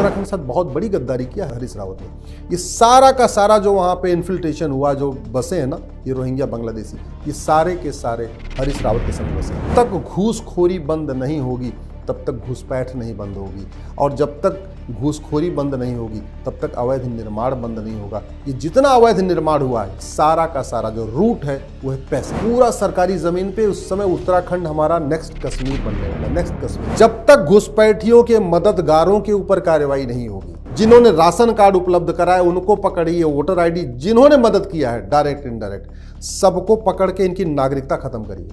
उत्तराखंड के साथ बहुत बड़ी गद्दारी किया हरीश रावत ने। ये सारा का सारा जो वहाँ पे इन्फिल्ट्रेशन हुआ, जो बसे हैं ना ये रोहिंग्या बांग्लादेशी, ये सारे के सारे हरीश रावत के संग बसे। जब तक घूसखोरी बंद नहीं होगी तब तक घुसपैठ नहीं बंद होगी, और जब तक घूसखोरी बंद नहीं होगी तब तक अवैध निर्माण बंद नहीं होगा। ये जितना अवैध निर्माण हुआ है सारा का सारा जो रूट है वो है पैसा। पूरा सरकारी जमीन पे उस समय उत्तराखंड हमारा नेक्स्ट कश्मीर बनने वाला, नेक्स्ट कश्मीर। जब तक घुसपैठियों के मददगारों के ऊपर कार्रवाई नहीं होगी, जिन्होंने राशन कार्ड उपलब्ध कराया उनको पकड़िए, वोटर आईडी जिन्होंने मदद किया है डायरेक्ट इनडायरेक्ट, सबको पकड़ के इनकी नागरिकता खत्म करिए,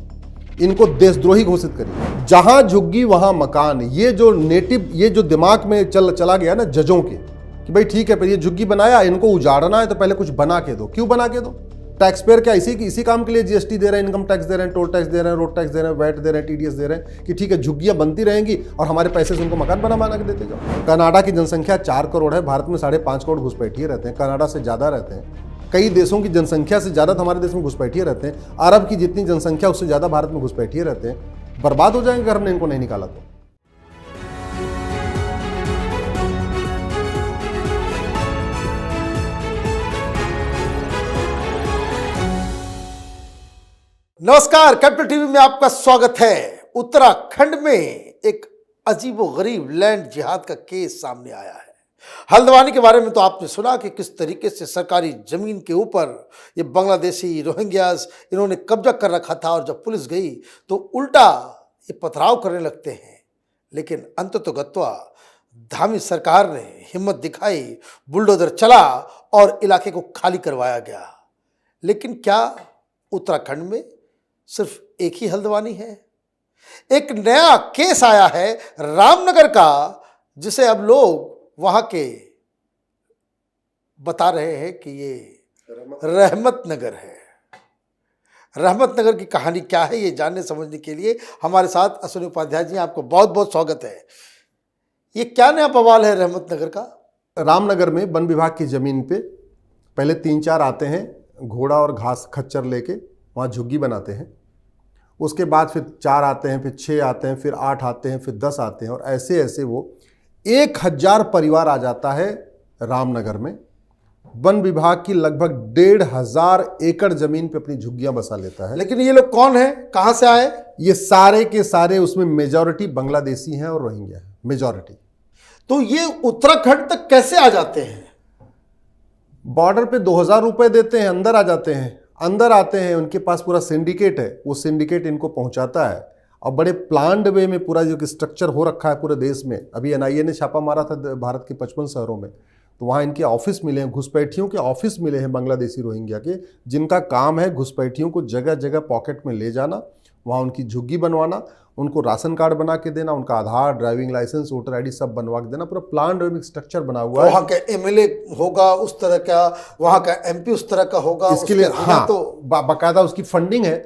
इनको देशद्रोही घोषित करिए। जहां झुग्गी वहां मकान। ये जो नेटिव, ये जो दिमाग में चला गया ना जजों के कि भाई ठीक है पर ये झुग्गी बनाया, इनको उजाड़ना है तो पहले कुछ बना के दो। क्यों बना के दो? टैक्स पेयर क्या इसी काम के लिए जीएसटी दे रहे हैं, इनकम टैक्स दे रहे हैं, टोल टैक्स दे रहे हैं, रोड टैक्स दे रहे हैं, वैट दे रहे हैं, टीडीएस दे रहे हैं कि ठीक है झुग्गियां बनती रहेंगी और हमारे पैसे से उनको मकान बना के देते जाओ। कनाडा की जनसंख्या 4 करोड़ है, भारत में 5.5 करोड़ घुसपैठिए रहते हैं, कनाडा से ज्यादा रहते हैं। कई देशों की जनसंख्या से ज्यादा हमारे देश में घुसपैठिए रहते हैं। अरब की जितनी जनसंख्या उससे ज्यादा भारत में घुसपैठिए रहते हैं। बर्बाद हो जाएंगे अगर हमने इनको नहीं निकाला तो। नमस्कार, कैपिटल टीवी में आपका स्वागत है। उत्तराखंड में एक अजीबोगरीब लैंड जिहाद का केस सामने आया है। हल्द्वानी के बारे में तो आपने सुना कि किस तरीके से सरकारी जमीन के ऊपर ये बांग्लादेशी रोहिंग्यास इन्होंने कब्जा कर रखा था, और जब पुलिस गई तो उल्टा ये पथराव करने लगते हैं। लेकिन अंततोगत्वा धामी सरकार ने हिम्मत दिखाई, बुलडोजर चला और इलाके को खाली करवाया गया। लेकिन क्या उत्तराखंड में सिर्फ एक ही हल्द्वानी है? एक नया केस आया है रामनगर का, जिसे अब लोग वहां के बता रहे हैं कि ये रहमत नगर है। रहमत नगर की कहानी क्या है ये जानने समझने के लिए हमारे साथ अश्विनी उपाध्याय जी, आपको बहुत बहुत स्वागत है। ये क्या नया बवाल है रहमत नगर का? रामनगर में वन विभाग की जमीन पे पहले 3-4 आते हैं घोड़ा और घास खच्चर लेके, वहाँ झुग्गी बनाते हैं। उसके बाद फिर 4 आते हैं, फिर 6 आते हैं, फिर 8 आते हैं, फिर 10 आते हैं, और ऐसे ऐसे वो 1000 परिवार आ जाता है रामनगर में। वन विभाग की लगभग 1500 एकड़ जमीन पे अपनी झुग्गियां बसा लेता है। लेकिन ये लोग कौन है, कहां से आए? ये सारे के सारे उसमें मेजॉरिटी बांग्लादेशी हैं और रोहिंग्या है, मेजॉरिटी। तो ये उत्तराखंड तक कैसे आ जाते हैं? बॉर्डर पे 2000 रुपए देते हैं, अंदर आ जाते हैं। अंदर आते हैं, उनके पास पूरा सिंडिकेट है, वो सिंडिकेट इनको पहुंचाता है, और बड़े प्लान्ड वे में पूरा जो स्ट्रक्चर हो रखा है पूरे देश में। अभी एनआईए ने छापा मारा था भारत के 55 शहरों में, तो वहाँ इनके ऑफिस मिले हैं, घुसपैठियों के ऑफिस मिले हैं बांग्लादेशी रोहिंग्या के, जिनका काम है घुसपैठियों को जगह जगह पॉकेट में ले जाना, वहाँ उनकी झुग्गी बनवाना, उनको राशन कार्ड बना के देना, उनका आधार, ड्राइविंग लाइसेंस, वोटर आईडी सब बनवा के देना। पूरा प्लान्ड वे में स्ट्रक्चर बना हुआ है। वहाँ का एमएलए होगा उस तरह का, वहाँ का एमपी उस तरह का होगा, इसके लिए हाँ तो बाकायदा उसकी फंडिंग है।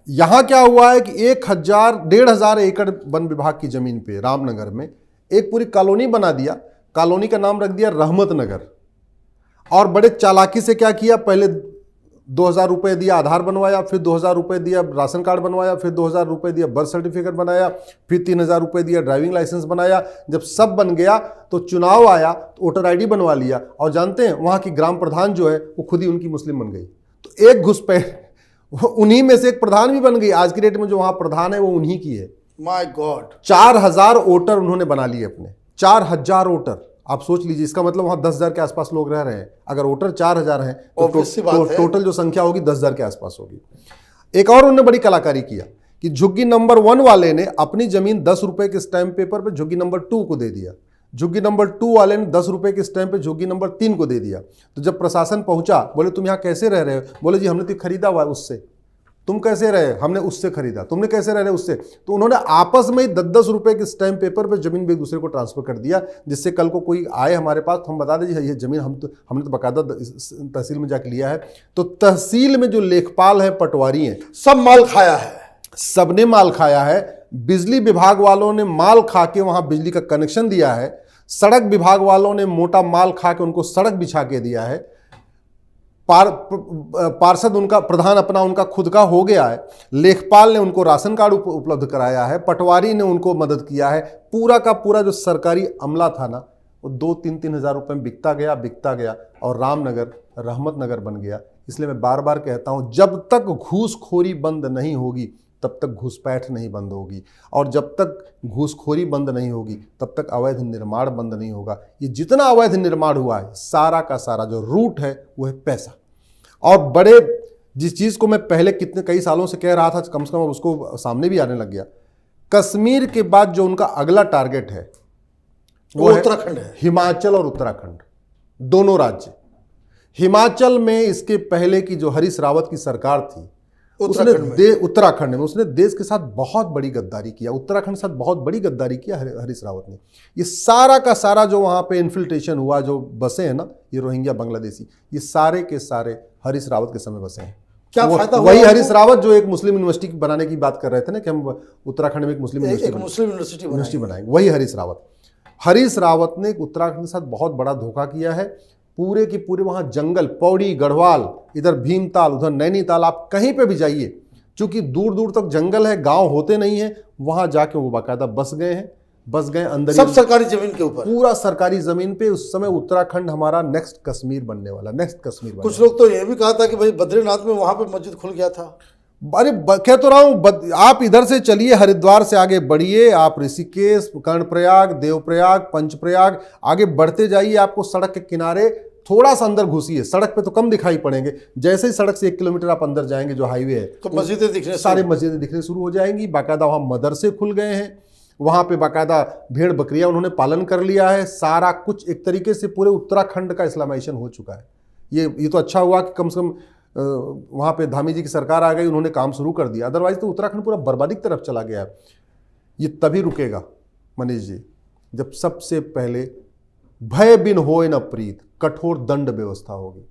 यहाँ क्या हुआ है कि 1500 एकड़ वन विभाग की जमीन पे रामनगर में एक पूरी कॉलोनी बना दिया। कॉलोनी का नाम रख दिया रहमत नगर, और बड़े चालाकी से क्या किया, पहले 2000 रुपये दिया आधार बनवाया, फिर 2000 रुपये दिया राशन कार्ड बनवाया, फिर 2000 रुपये दिया बर्थ सर्टिफिकेट बनाया, फिर 3000 रुपये दिया ड्राइविंग लाइसेंस बनाया। जब सब बन गया तो चुनाव आया तो वोटर आईडी बनवा लिया, और जानते हैं वहाँ की ग्राम प्रधान जो है वो खुद ही उनकी मुस्लिम बन गई। तो एक घुसपैठ उन्हीं में से एक प्रधान भी बन गई। आज की डेट में जो वहाँ प्रधान है वो उन्हीं की है। माय गॉड, 4000 वोटर उन्होंने बना लिए अपने, 4000 वोटर। आप सोच लीजिए, इसका मतलब वहाँ 10,000 के आसपास लोग रह रहे हैं। अगर वोटर 4000 हैं तो टोटल जो संख्या होगी 10,000 के आसपास होगी। एक और उन्होंने बड़ी कलाकारी किया कि झुग्गी नंबर 1 वाले ने अपनी जमीन 10 रुपए के स्टैंप पेपर पे झुग्गी नंबर 2 को दे दिया। झुग्गी नंबर 2 वाले ने 10 रुपए के स्टैंप पे झुग्गी नंबर 3 को दे दिया। तो जब प्रशासन पहुंचा, बोले तुम यहाँ कैसे रह रहे हो? बोले जी हमने तो खरीदा हुआ उससे। तुम कैसे रहे? हमने उससे खरीदा। तुमने कैसे रह रहे उससे? तो उन्होंने आपस में ही 10-10 रुपए के स्टैंप पेपर पे जमीन एक दूसरे को ट्रांसफर कर दिया, जिससे कल को कोई आए हमारे पास तो हम बता दें ये जमीन हमने तो बाकायदा तहसील में जाके लिया है। तो तहसील में जो लेखपाल हैं, पटवारी हैं, सब माल खाया है, सबने माल खाया है। बिजली विभाग वालों ने माल खा के वहां बिजली का कनेक्शन दिया है। सड़क विभाग वालों ने मोटा माल खा के उनको सड़क बिछा के दिया है। पार्षद उनका प्रधान अपना उनका खुद का हो गया है, लेखपाल ने उनको राशन कार्ड उपलब्ध कराया है, पटवारी ने उनको मदद किया है। पूरा का पूरा जो सरकारी अमला था ना, वो 2-3 हज़ार रुपये में बिकता गया और रामनगर रहमत नगर बन गया। इसलिए मैं बार बार कहता हूं, जब तक घूसखोरी बंद नहीं होगी तब तक घुसपैठ नहीं बंद होगी, और जब तक घूसखोरी बंद नहीं होगी तब तक अवैध निर्माण बंद नहीं होगा। ये जितना अवैध निर्माण हुआ है, सारा का सारा जो रूट है वो है पैसा। और बड़े जिस चीज़ को मैं पहले कई सालों से कह रहा था, कम से कम उसको सामने भी आने लग गया। कश्मीर के बाद जो उनका अगला टारगेट है वो उत्तराखंड है। हिमाचल और उत्तराखंड दोनों राज्य। हिमाचल में इसके पहले की जो हरीश रावत की सरकार थी, उत्तराखंड में उसने देश के साथ बहुत बड़ी गद्दारी किया, उत्तराखंड के साथ बहुत बड़ी गद्दारी किया हरीश रावत ने। ये सारा का सारा जो वहाँ पे इन्फिल्ट्रेशन हुआ, जो बसे हैं ना ये रोहिंग्या बांग्लादेशी, ये सारे के सारे हरीश रावत के समय बसे हैं। क्या फायदा हुआ? वही हरीश रावत जो एक मुस्लिम यूनिवर्सिटी बनाने की बात कर रहे थे ना, कि हम उत्तराखंड में एक मुस्लिम यूनिवर्सिटी बनाएंगे, वही हरीश रावत ने उत्तराखंड के साथ बहुत बड़ा धोखा किया है। पूरे की पूरे वहाँ जंगल, पौड़ी, गढ़वाल, इधर भीमताल, उधर नैनीताल, आप कहीं पे भी जाइए, चूंकि दूर दूर तक जंगल है, गांव होते नहीं है, वहाँ जाके वो बाकायदा बस गए अंदर, सब सरकारी जमीन के ऊपर, पूरा सरकारी जमीन पे। उस समय उत्तराखंड हमारा नेक्स्ट कश्मीर बनने वाला, कुछ लोग तो ये भी कहा था कि भाई बद्रीनाथ में वहां पे मस्जिद खुल गया था। अरे कह तो रहा हूँ, आप इधर से चलिए, हरिद्वार से आगे बढ़िए, आप ऋषिकेश, कर्णप्रयाग, देवप्रयाग, पंचप्रयाग, आगे बढ़ते जाइए, आपको सड़क के किनारे थोड़ा सा अंदर घुसिए, सड़क पे तो कम दिखाई पड़ेंगे, जैसे ही सड़क से 1 किलोमीटर आप अंदर जाएंगे जो हाईवे है, तो मस्जिदें दिखने, सारी मस्जिदें दिखने शुरू हो जाएंगी। बाकायदा वहाँ मदरसे खुल गए हैं, वहाँ पे बाकायदा भेड़ बकरियाँ उन्होंने पालन कर लिया है। सारा कुछ एक तरीके से पूरे उत्तराखंड का इस्लामाइजेशन हो चुका है। ये तो अच्छा हुआ कि कम से कम वहाँ पे धामी जी की सरकार आ गई, उन्होंने काम शुरू कर दिया, अदरवाइज तो उत्तराखंड पूरा बर्बादी की तरफ चला गया है। ये तभी रुकेगा मनीष जी, जब सबसे पहले भय बिन होए न प्रीत, कठोर दंड व्यवस्था होगी।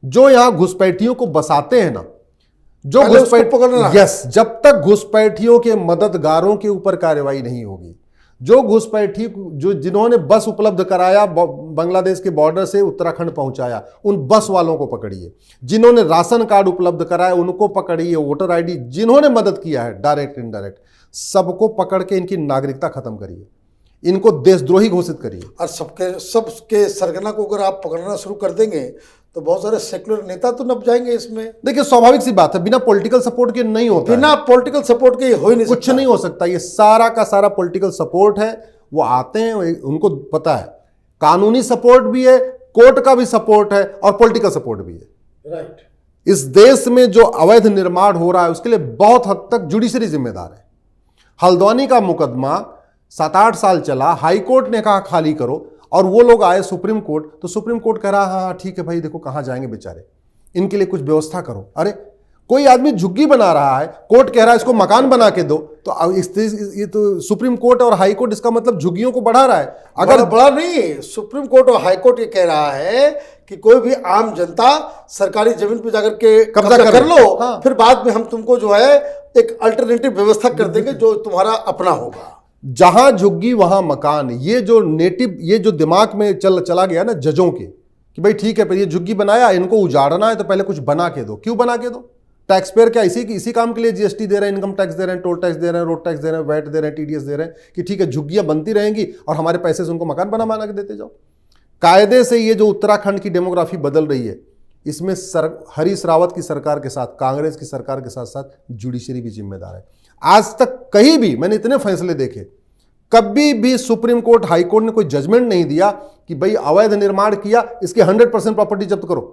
जो यहाँ घुसपैठियों को बसाते हैं ना, जो जब तक घुसपैठियों के मददगारों के ऊपर कार्रवाई नहीं होगी, जो घुसपैठी जिन्होंने बस उपलब्ध कराया, बांग्लादेश के बॉर्डर से उत्तराखंड पहुंचाया, उन बस वालों को पकड़िए। जिन्होंने राशन कार्ड उपलब्ध कराया उनको पकड़िए, वोटर आईडी जिन्होंने मदद किया है डायरेक्ट इनडायरेक्ट, सबको पकड़ के इनकी नागरिकता खत्म करिए, इनको देशद्रोही घोषित करिए। और सबके सरगना को अगर आप पकड़ना शुरू कर देंगे तो बहुत सारे सेक्युलर नेता तो नप जाएंगे इसमें। देखिए स्वाभाविक सी बात है, बिना पॉलिटिकल सपोर्ट के नहीं होता, बिना पॉलिटिकल सपोर्ट के हो ही नहीं, कुछ नहीं हो सकता। ये सारा का सारा पॉलिटिकल सपोर्ट है। वो आते हैं, उनको पता है कानूनी सपोर्ट भी है, कोर्ट का भी सपोर्ट है और पॉलिटिकल सपोर्ट भी है। राइट। इस देश में जो अवैध निर्माण हो रहा है उसके लिए बहुत हद तक जुडिशरी जिम्मेदार है। हल्द्वानी का मुकदमा 7-8 साल चला, हाईकोर्ट ने कहा खाली करो, और वो लोग आए सुप्रीम कोर्ट, तो सुप्रीम कोर्ट कह रहा हाँ ठीक है भाई, देखो कहाँ जाएंगे बेचारे, इनके लिए कुछ व्यवस्था करो। अरे कोई आदमी झुग्गी बना रहा है, कोर्ट कह रहा है इसको मकान बना के दो, तो ये तो सुप्रीम कोर्ट और हाई कोर्ट इसका मतलब झुग्गियों को बढ़ा रहा है। अगर बड़ा नहीं, सुप्रीम कोर्ट और हाई कोर्ट ये कह रहा है कि कोई भी आम जनता सरकारी जमीन पर जाकर के कब्जा कर लो, हाँ। फिर बाद में हम तुमको जो है एक अल्टरनेटिव व्यवस्था कर देंगे जो तुम्हारा अपना होगा। जहां झुग्गी वहां मकान, ये जो दिमाग में चला गया ना जजों के, कि भाई ठीक है, पर ये झुग्गी बनाया, इनको उजाड़ना है तो पहले कुछ बना के दो। क्यों बना के दो? टैक्स पेयर क्या इसी काम के लिए जीएसटी दे रहे हैं, इनकम टैक्स दे रहे हैं, टोल टैक्स दे रहे हैं, रोड टैक्स दे रहे हैं, वैट दे रहे हैं, टीडीएस दे रहे हैं, कि ठीक है झुग्गियां बनती रहेंगी और हमारे पैसे से उनको मकान बना के देते जाओ। कायदे से ये जो उत्तराखंड की डेमोग्राफी बदल रही है, इसमें हरीश रावत की सरकार के साथ, कांग्रेस की सरकार के साथ साथ जुडिशरी भी जिम्मेदार है। आज तक कहीं भी मैंने इतने फैसले देखे, कभी भी सुप्रीम कोर्ट, हाई कोर्ट ने कोई जजमेंट नहीं दिया कि भाई अवैध निर्माण किया, इसके 100% प्रॉपर्टी जब्त करो,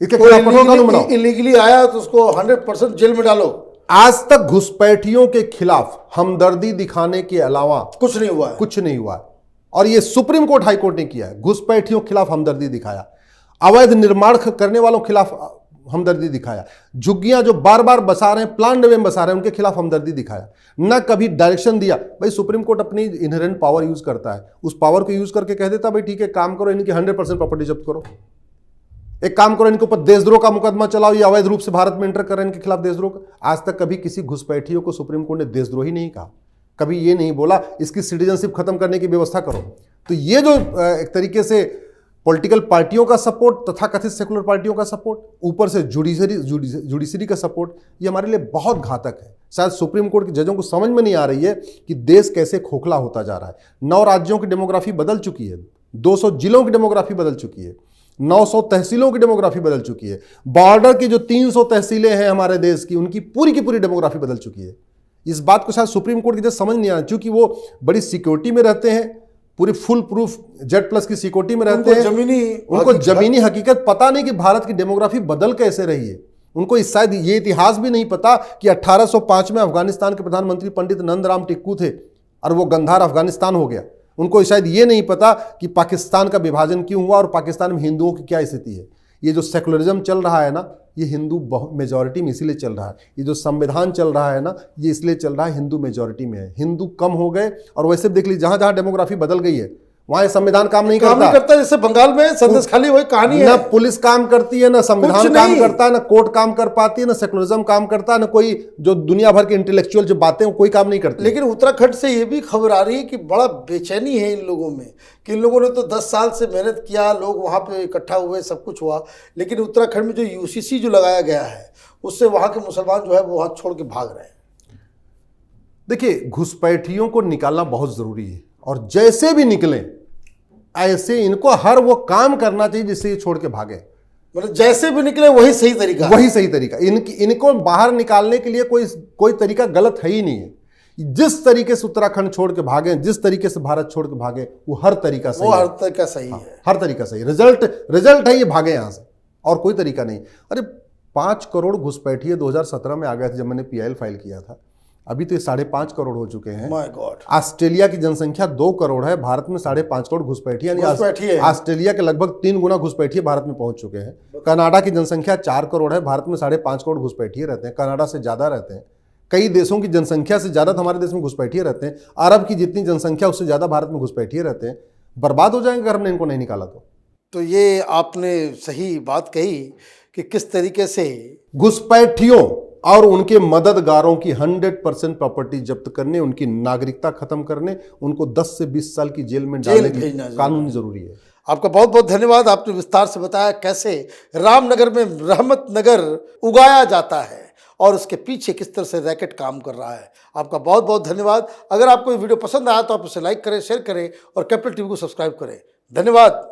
इसके खिलाफ कठोर कानून बनाओ। इलीगली आया तो उसको 100% जेल में डालो। आज तक घुसपैठियों के खिलाफ हमदर्दी दिखाने के अलावा कुछ नहीं हुआ है, कुछ नहीं हुआ है। और ये सुप्रीम कोर्ट, हाई कोर्ट ने किया है, घुसपैठियों के खिलाफ हमदर्दी दिखाया, अवैध निर्माण करने वालों के खिलाफ हमदर्दी दिखाया, झुग्गियां जो बार बार बसा रहे हैं, प्लान वे में बसा रहे हैं, उनके खिलाफ हमदर्दी दिखाया, ना कभी डायरेक्शन दिया। भाई सुप्रीम कोर्ट अपनी इनहेरेंट पावर यूज करता है, उस पावर को यूज करके कह देता भाई ठीक है काम करो, इनकी 100% प्रॉपर्टी जब्त करो, एक काम करो, इनके ऊपर देशद्रोह का मुकदमा चलाओ, ये अवैध रूप से भारत में एंटर कर रहे हैं, इनके खिलाफ देशद्रोह। आज तक कभी किसी घुसपैठियों को सुप्रीम कोर्ट ने देशद्रोही नहीं कहा, कभी ये नहीं बोला इसकी सिटीजनशिप खत्म करने की व्यवस्था करो। तो ये जो एक तरीके से पॉलिटिकल पार्टियों का सपोर्ट, तथाकथित सेकुलर पार्टियों का सपोर्ट, ऊपर से जुडिशरी का सपोर्ट, ये हमारे लिए बहुत घातक है। शायद सुप्रीम कोर्ट के जजों को समझ में नहीं आ रही है कि देश कैसे खोखला होता जा रहा है। 9 राज्यों की डेमोग्राफी बदल चुकी है, 200 जिलों की डेमोग्राफी बदल चुकी है, 900 तहसीलों की डेमोग्राफी बदल चुकी है, बॉर्डर की जो 300 तहसीलें हैं हमारे देश की, उनकी पूरी की पूरी डेमोग्राफी बदल चुकी है। इस बात को शायद सुप्रीम कोर्ट के जज समझ नहीं आ रहा, क्योंकि वो बड़ी सिक्योरिटी में रहते हैं, पूरी फुल प्रूफ Z+ की सिक्योरिटी में रहते हैं। उनको जमीनी हकीकत पता नहीं कि भारत की डेमोग्राफी बदल कैसे रही है। उनको शायद ये इतिहास भी नहीं पता कि 1805 में अफगानिस्तान के प्रधानमंत्री पंडित नंदराम टिक्कू थे और वो गंधार अफगानिस्तान हो गया। उनको शायद ये नहीं पता कि पाकिस्तान का विभाजन क्यों हुआ और पाकिस्तान में हिंदुओं की क्या स्थिति है। ये जो सेकुलरिज्म चल रहा है ना, ये हिंदू मेजॉरिटी में इसीलिए चल रहा है। ये जो संविधान चल रहा है ना, ये इसलिए चल रहा है हिंदू मेजॉरिटी में है। हिंदू कम हो गए और वैसे देख लीजिए जहां जहां डेमोग्राफी बदल गई है वहां संविधान काम नहीं करता। जैसे बंगाल में संदेश खाली वही कहानी है, ना पुलिस काम करती है, ना संविधान काम करता है, ना कोर्ट काम कर पाती है, ना सेकुलरिज्म काम करता है, ना कोई जो दुनिया भर के इंटेलेक्चुअल जो बातें कोई काम नहीं करती। लेकिन उत्तराखंड से ये भी खबर आ रही है कि बड़ा बेचैनी है इन लोगों में, कि इन लोगों ने तो 10 साल से मेहनत किया, लोग वहां पे इकट्ठा हुए, सब कुछ हुआ, लेकिन उत्तराखंड में जो UCC जो लगाया गया है उससे वहां के मुसलमान जो है वो हाथ छोड़ के भाग रहे हैं। देखिए, घुसपैठियों को निकालना बहुत जरूरी है और जैसे भी निकले ऐसे इनको हर वो काम करना चाहिए जिससे ये छोड़ के भागे। मतलब जैसे भी निकले वही सही तरीका, वही सही तरीका। इनको बाहर निकालने के लिए कोई तरीका गलत है ही नहीं है। जिस तरीके से उत्तराखंड छोड़ के भागे, जिस तरीके से भारत छोड़ के भागे, वो हर तरीका सही है। हर तरीका सही है, हर तरीका सही। रिजल्ट है ये भागे यहां से, और कोई तरीका नहीं। अरे 5 करोड़ घुसपैठिए 2017 में आ गए थे जब मैंने PIL फाइल किया था। अभी तो ये 5.5 करोड़ हो चुके हैं। My God. ऑस्ट्रेलिया की जनसंख्या 2 करोड़ है, भारत में 5.5 करोड़ घुसपैठिए। ऑस्ट्रेलिया के लगभग 3 गुना घुसपैठिए भारत में पहुंच चुके हैं। कनाडा की जनसंख्या 4 करोड़ है, भारत में 5.5 करोड़ घुसपैठिए रहते हैं, कनाडा से ज्यादा रहते हैं। कई देशों की जनसंख्या से ज्यादा हमारे देश में घुसपैठिए रहते हैं। अरब की जितनी जनसंख्या उससे ज्यादा भारत में घुसपैठिए रहते हैं। बर्बाद हो जाएंगे अगर हमने इनको नहीं निकाला तो। ये आपने सही बात कही कि किस तरीके से घुसपैठियों और उनके मददगारों की 100% प्रॉपर्टी जब्त करने, उनकी नागरिकता खत्म करने, उनको 10 से 20 साल की जेल में डालने की कानून जरूरी है। आपका बहुत बहुत धन्यवाद। आपने विस्तार से बताया कैसे रामनगर में रहमत नगर उगाया जाता है और उसके पीछे किस तरह से रैकेट काम कर रहा है। आपका बहुत बहुत धन्यवाद। अगर आपको ये वीडियो पसंद आया तो आप इसे लाइक करें, शेयर करें और कैपिटल TV को सब्सक्राइब करें। धन्यवाद।